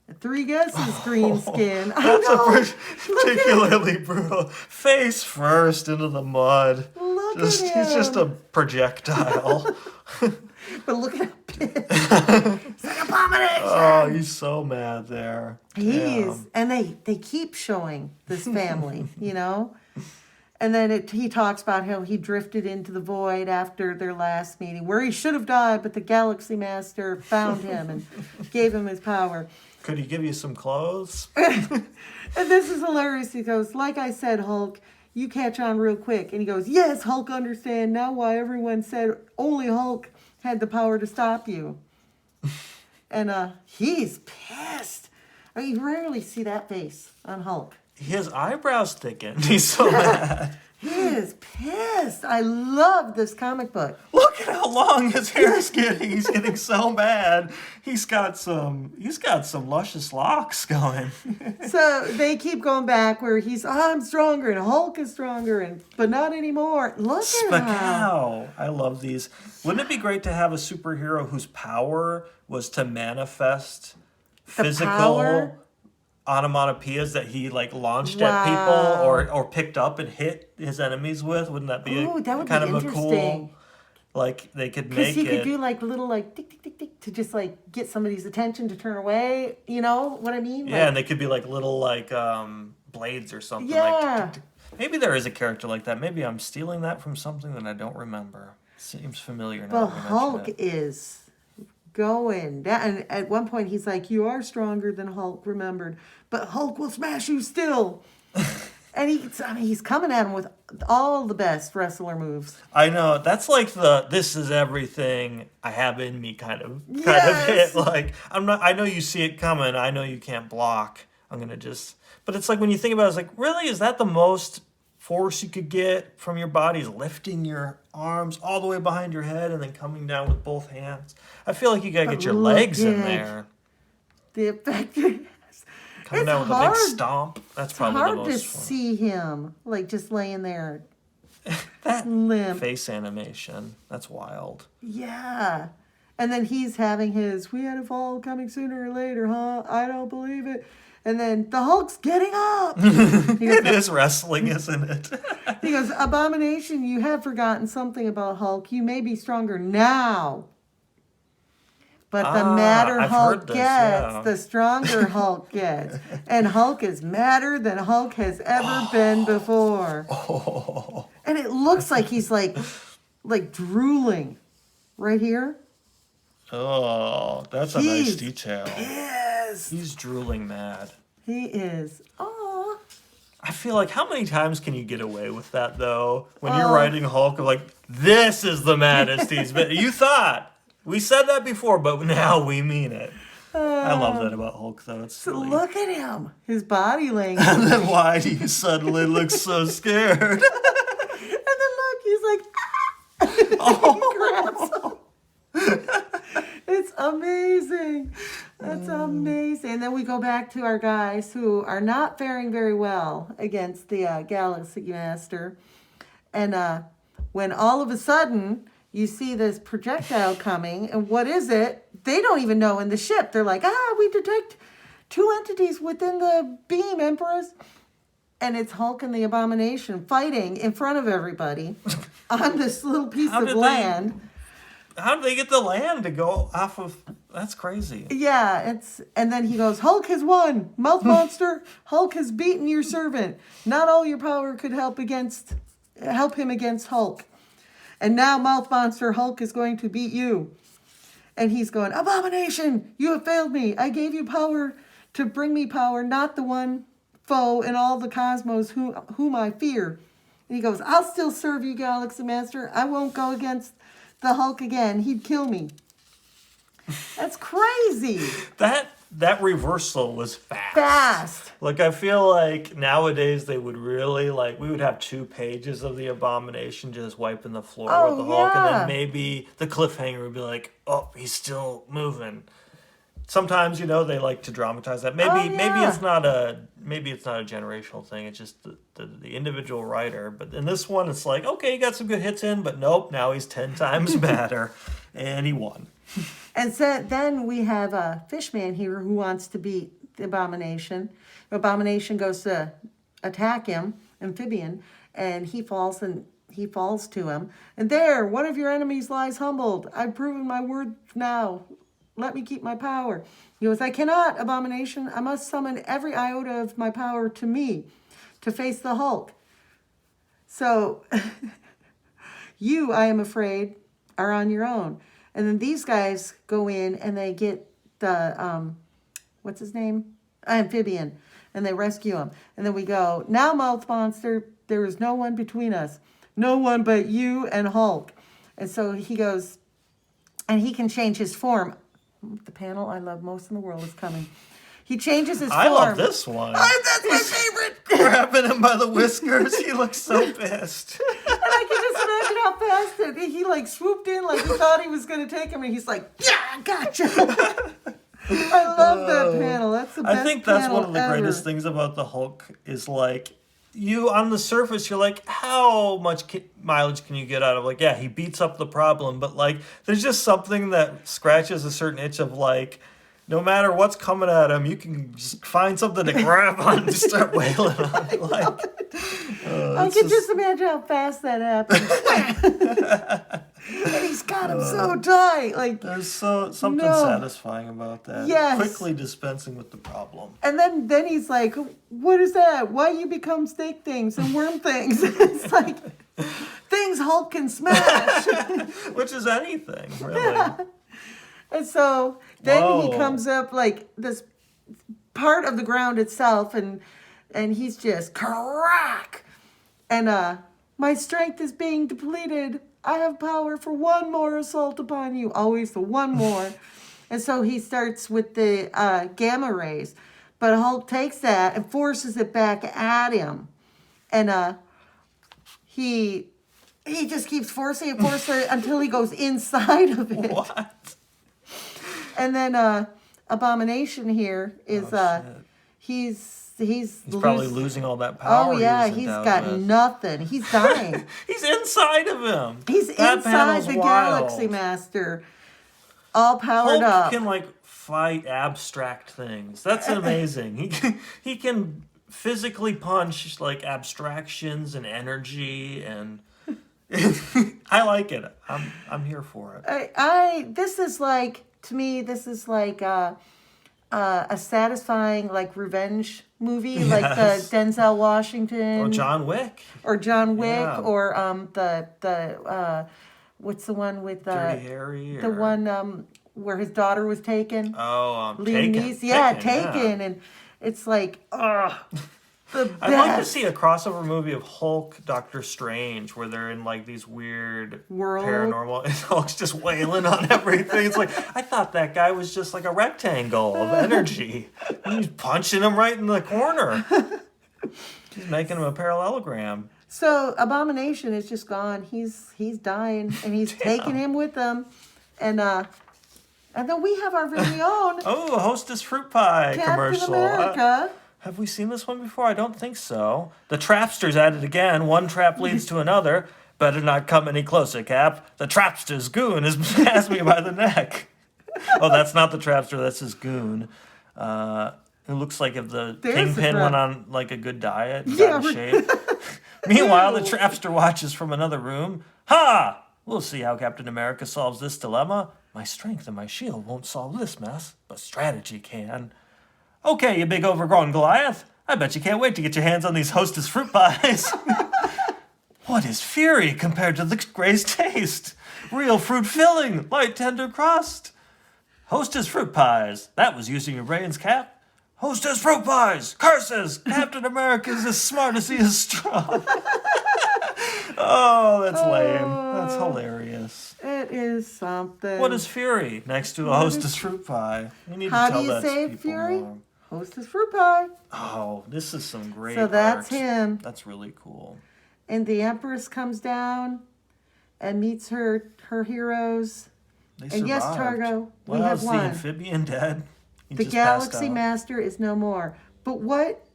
And 3 guesses green skin. I That's know. a particularly brutal. Face first into the mud. Look at He's just a him. projectile. But look at how pissed. It's like Abomination. Oh, he's so mad there. He Damn. is, and they keep showing this family, you know. And then he talks about how he drifted into the void after their last meeting, where he should have died, but the Galaxy Master found him and gave him his power. Could he give you some clothes? And this is hilarious. He goes, "Like I said, Hulk, you catch on real quick." And he goes, "Yes, Hulk, understand now why everyone said only Hulk had the power to stop you." And he's pissed. I mean, you rarely see that face on Hulk. His eyebrows thickened. He's so mad. He is pissed. I love this comic book. Look at how long his hair is getting. He's getting so mad. He's got some luscious locks going. So they keep going back where I'm stronger and Hulk is stronger, but not anymore. Look at how. Spacow. I love these. Wouldn't it be great to have a superhero whose power was to manifest The physical power? onomatopoeias that he like launched Wow. at people or picked up and hit his enemies with? Wouldn't that be Ooh, that would kind be of a interesting. cool? Like they could Because make he could it. do like little like tick tick tick tick to just like get somebody's attention to turn away. You know what I mean? Yeah, and they could be like little like blades or something. Yeah. Like, tick, tick, tick. Maybe there is a character like that. Maybe I'm stealing that from something that I don't remember. Seems familiar now. Well, that you Hulk mention it. is going down. And at one point, he's like, "You are stronger than Hulk, remembered, but Hulk will smash you still." And he's coming at him with all the best wrestler moves. I know that's like the "this is everything I have in me" kind of Yes. hit. Like I'm not. I know you see it coming. I know you can't block. I'm gonna just. But it's like when you think about it, it's like, really, is that the most force you could get from your body? Is lifting your arms all the way behind your head and then coming down with both hands? I feel like you gotta get your look legs in at there. The effect it has. Coming It's down with a hard. big stomp. That's probably the Hard to most fun. see him like just laying there, That limp. face animation. That's wild. Yeah. And then he's having his, "We had a fall coming sooner or later, huh? I don't believe it." And then the Hulk's getting up. It is wrestling, isn't it? He goes, "Abomination, you have forgotten something about Hulk. You may be stronger now. But the madder I've Hulk heard this, gets, yeah. the stronger Hulk gets. And Hulk is madder than Hulk has ever been before." Oh. And it looks like he's like drooling right here. Oh, that's a nice He's detail. Yes. He's drooling mad. He is. Oh. I feel like how many times can you get away with that though? When you're Oh. writing Hulk, like this is the maddest he's been. You thought we said that before, but now we mean it. I love that about Hulk though. It's silly. Look at him. His body language. And then why do you suddenly look so scared? And then look, he's like, Oh. he grabs him. It's amazing. That's amazing. And then we go back to our guys who are not faring very well against the Galaxy Master. And when all of a sudden you see this projectile coming, and what is it? They don't even know in the ship. They're like, we detect two entities within the beam, Empress. And it's Hulk and the Abomination fighting in front of everybody on this little piece How of did they- land. How did they get the land to go off of? That's crazy. Yeah, and then he goes, "Hulk has won, mouth monster. Hulk has beaten your servant. Not all your power could help him against Hulk. And now, mouth monster, Hulk is going to beat you." And he's going, "Abomination, you have failed me. I gave you power to bring me power, not the one foe in all the cosmos whom I fear." And he goes, "I'll still serve you, Galaxy Master. I won't go against the Hulk again. He'd kill me." That's crazy. That reversal was Fast. Like I feel like nowadays they would really we would have 2 pages of the Abomination just wiping the floor Oh, with the Hulk, and yeah. then maybe the cliffhanger would be like, "Oh, he's still moving." Sometimes they like to dramatize that. Maybe Oh, yeah. it's not a generational thing. It's just the individual writer. But in this one, it's like, okay, he got some good hits in, but nope, now he's 10 times madder, and he won. And so then we have a Fishman here who wants to beat the Abomination. The Abomination goes to attack him, Amphibian, and he falls to him. And there, one of your enemies lies humbled. I've proven my word now. Let me keep my power. He goes, "I cannot, Abomination. I must summon every iota of my power to me to face the Hulk. So you, I am afraid, are on your own." And then these guys go in and they get the, what's his name? Amphibian. And they rescue him. And then we go, "Now, mouth monster, there is no one between us. No one but you and Hulk." And so he goes, and he can change his form. The panel I love most in the world is coming. He changes his form. I love this one. That's my favorite. Grabbing him by the whiskers. He looks so pissed. And I can just imagine how fast he swooped in like he thought he was going to take him, and he's like, "Yeah, gotcha." I love that panel. That's the best I think that's panel one of the ever. greatest things about the Hulk is you on the surface, you're like, how much mileage can you get out of? Yeah, he beats up the problem, but there's just something that scratches a certain itch of no matter what's coming at him, you can just find something to grab on and just start wailing on it. Like, I can just imagine how fast that happens. And he's got him so tight. Like, there's something No. satisfying about that. Yes. Quickly dispensing with the problem. and then he's like, what is that? Why you become steak things and worm things? It's like things Hulk can smash. Which is anything, really. And so then he Whoa. comes up like this part of the ground itself, and he's just crack. And my strength is being depleted. I have power for one more assault upon you. Always the one more. And so he starts with the gamma rays, but Hulk takes that and forces it back at him, and he just keeps forcing it until he goes inside of it. What? And then Abomination here is shit. he's Probably losing all that power. Oh yeah, he was he's endowed got with. nothing. He's dying. He's inside of him. He's That inside panel's the wild. Galaxy Master, all powered Hulk up. can like fight abstract things. That's amazing. He can physically punch like abstractions and energy, and I like it. I'm here for it. This is like, to me, this is like a satisfying like revenge movie, like the Yes. Denzel Washington Or John Wick. or John Wick, Yeah. or the what's the one with Dirty Harry. the or- one where his daughter was taken. Oh, Liam Taken. Neeson, yeah, Taken, Taken, and it's like, the best. I'd like to see a crossover movie of Hulk, Doctor Strange, where they're in like these weird World. paranormal, and Hulk's just wailing on everything. It's like, I thought that guy was just like a rectangle of energy. And he's punching him right in the corner. He's making him a parallelogram. So Abomination is just gone. He's dying, and he's taking him with him, and then we have our very own Oh, a Hostess fruit pie Captain commercial. America. Have we seen this one before? I don't think so. The trapster's at it again. One trap leads to another. Better not come any closer, Cap. The trapster's goon has me by the neck. Oh, that's not the trapster. That's his goon. It looks like if the There's the kingpin trap. went on like a good diet, and Yeah, got in right. shape. Meanwhile, the Ew. trapster watches from another room. Ha! We'll see how Captain America solves this dilemma. My strength and my shield won't solve this mess, but strategy can. Okay, you big overgrown Goliath. I bet you can't wait to get your hands on these Hostess fruit pies. What is fury compared to the Gray's taste? Real fruit filling, light tender crust. Hostess fruit pies. That was using your brains, Cap. Hostess fruit pies. Curses. Captain America's as smart as he is strong. Oh, that's lame. That's hilarious. It is something. What is fury next to a Hostess fruit pie? We need How to tell do you that to say people Fury? more. Hostess fruit pie. Oh, this is some great So that's art. him. That's really cool. And the Empress comes down and meets her heroes. They And yes, survived. Targo, we Well, have is one. the amphibian dead? He The just passed Galaxy out. Master is no more. But what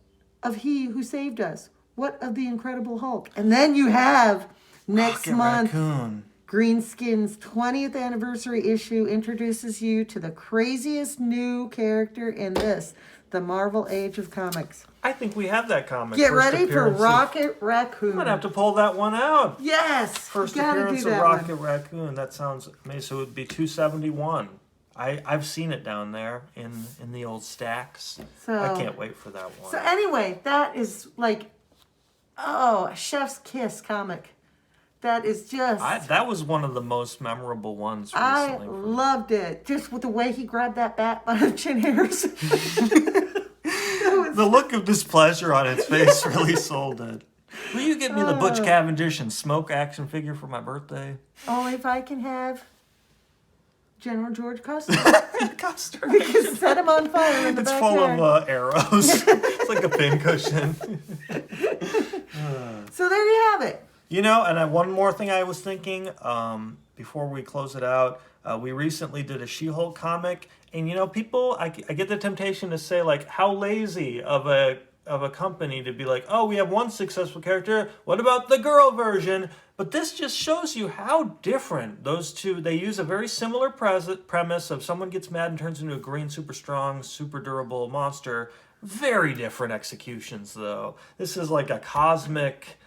of he who saved us? What of the Incredible Hulk? And then you have next Rocket month, Raccoon. Greenskin's 20th anniversary issue introduces you to the craziest new character in the Marvel Age of Comics. I think we have that comic. Get First ready for appearance of- Rocket Raccoon. I'm gonna have to pull that one out. Yes, First you gotta appearance do of that Rocket one. Raccoon. That sounds amazing. So it would be 271. I've seen it down there in the old stacks. So- I can't wait for that one. So anyway, that is like, a chef's kiss comic. That is just. That was one of the most memorable ones I recently. loved it. Just with the way he grabbed that bat by the chin hairs. The look of displeasure on its face really sold it. Will you get me the Butch Cavendish and Smoke action figure for my birthday? Only if I can have General George Custer. Custer. We can set him on fire in the It's backyard. full of arrows. It's like a pincushion. So there you have it. You know, and one more thing I was thinking before we close it out. We recently did a She-Hulk comic, and you know, people, I get the temptation to say like, how lazy of a of a company to be like, oh, we have one successful character. What about the girl version? But this just shows you how different those two. They use a very similar premise of someone gets mad and turns into a green, super strong, super durable monster. Very different executions, though. This is like a cosmic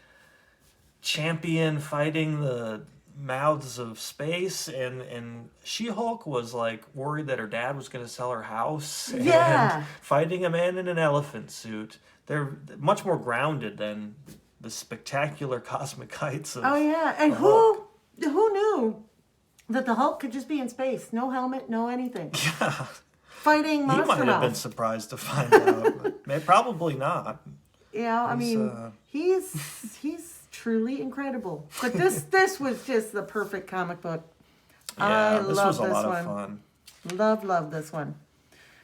champion fighting the mouths of space, and She-Hulk was like worried that her dad was going to sell her house, Yeah. and fighting a man in an elephant suit. They're much more grounded than the spectacular cosmic heights of Oh yeah, and the who Hulk. knew that the Hulk could just be in space, no helmet, no anything, Yeah, fighting he monster might have been mouth. surprised to find out. But probably not. Yeah, I He's, mean, he's truly incredible. But this was just the perfect comic book. I Yeah, this love was a this lot one. of fun. Love this one.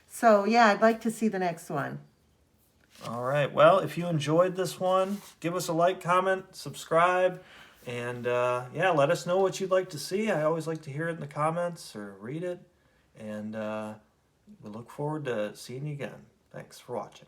So yeah, I'd like to see the next one. All right. Well, if you enjoyed this one, give us a like, comment, subscribe, and yeah, let us know what you'd like to see. I always like to hear it in the comments or read it. And we look forward to seeing you again. Thanks for watching.